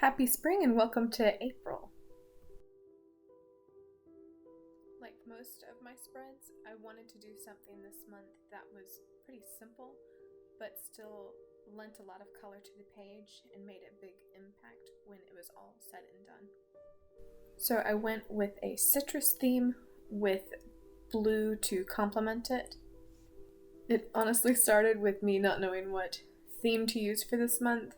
Happy spring and welcome to April. Like most of my spreads, I wanted to do something this month that was pretty simple, but still lent a lot of color to the page and made a big impact when it was all said and done. So I went with a citrus theme with blue to complement it. It honestly started with me not knowing what theme to use for this month,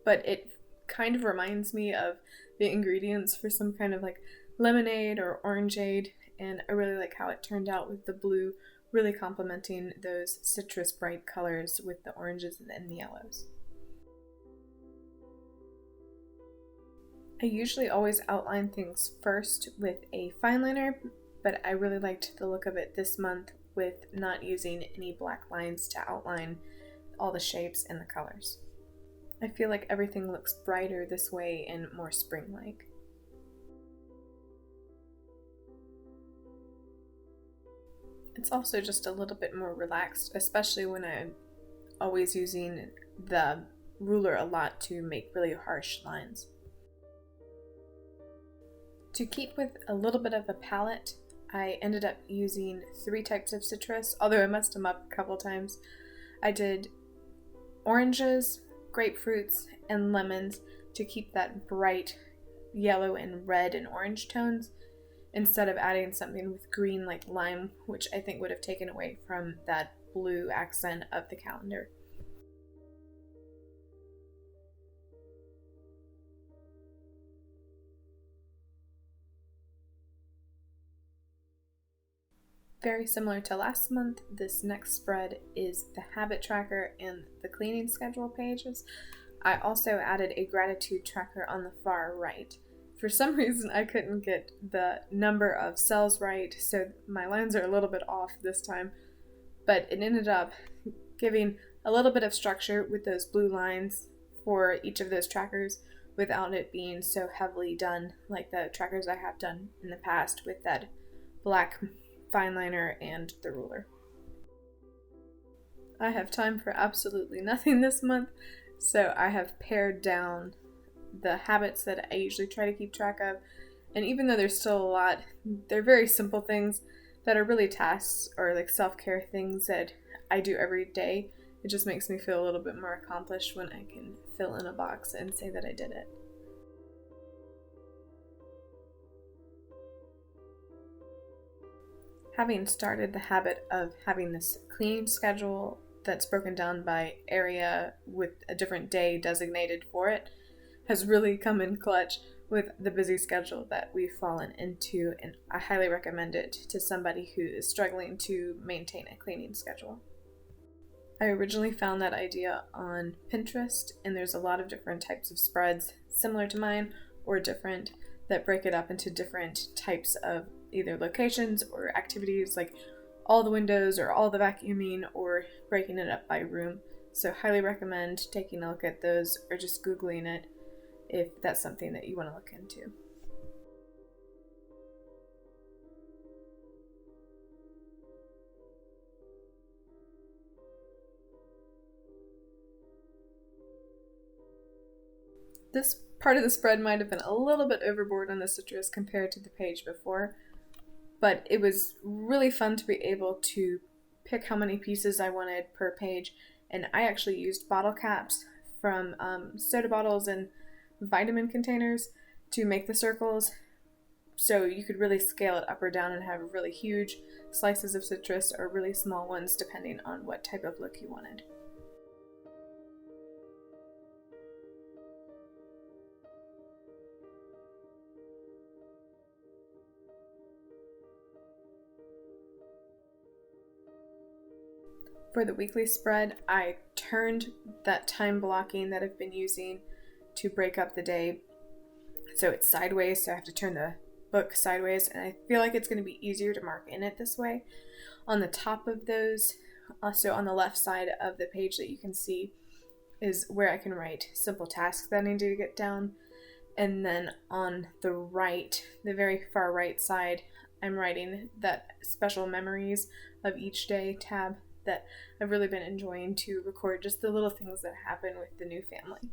but it kind of reminds me of the ingredients for some kind of like lemonade or orangeade, and I really like how it turned out with the blue really complementing those citrus bright colors with the oranges and the yellows. I usually always outline things first with a fineliner, but I really liked the look of it this month with not using any black lines to outline all the shapes and the colors. I feel like everything looks brighter this way and more spring-like. It's also just a little bit more relaxed, especially when I'm always using the ruler a lot to make really harsh lines. To keep with a little bit of a palette, I ended up using 3 types of citrus, although I messed them up a couple times. I did oranges, grapefruits, and lemons to keep that bright yellow and red and orange tones instead of adding something with green like lime, which I think would have taken away from that blue accent of the calendar. Very similar to last month, this next spread is the habit tracker and the cleaning schedule pages. I also added a gratitude tracker on the far right. For some reason, I couldn't get the number of cells right, so my lines are a little bit off this time, but it ended up giving a little bit of structure with those blue lines for each of those trackers without it being so heavily done like the trackers I have done in the past with that black fineliner and the ruler. I have time for absolutely nothing this month, so I have pared down the habits that I usually try to keep track of, and even though there's still a lot, they're very simple things that are really tasks or like self-care things that I do every day. It just makes me feel a little bit more accomplished when I can fill in a box and say that I did it. Having started the habit of having this cleaning schedule that's broken down by area with a different day designated for it has really come in clutch with the busy schedule that we've fallen into, and I highly recommend it to somebody who is struggling to maintain a cleaning schedule. I originally found that idea on Pinterest, and there's a lot of different types of spreads similar to mine or different that break it up into different types of either locations or activities like all the windows or all the vacuuming or breaking it up by room. So highly recommend taking a look at those or just Googling it if that's something that you want to look into. This part of the spread might have been a little bit overboard on the citrus compared to the page before, but it was really fun to be able to pick how many pieces I wanted per page, and I actually used bottle caps from soda bottles and vitamin containers to make the circles, so you could really scale it up or down and have really huge slices of citrus or really small ones depending on what type of look you wanted. For the weekly spread, I turned that time blocking that I've been using to break up the day so it's sideways, so I have to turn the book sideways, and I feel like it's going to be easier to mark in it this way. On the top of those, also on the left side of the page that you can see, is where I can write simple tasks that I need to get down, and then on the right, the very far right side, I'm writing that special memories of each day tab that I've really been enjoying to record just the little things that happen with the new family.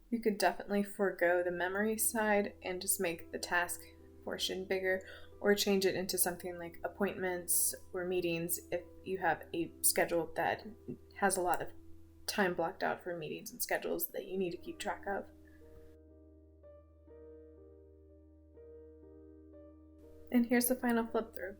You could definitely forego the memory side and just make the task portion bigger, or change it into something like appointments or meetings if you have a schedule that has a lot of time blocked out for meetings and schedules that you need to keep track of. And here's the final flip through.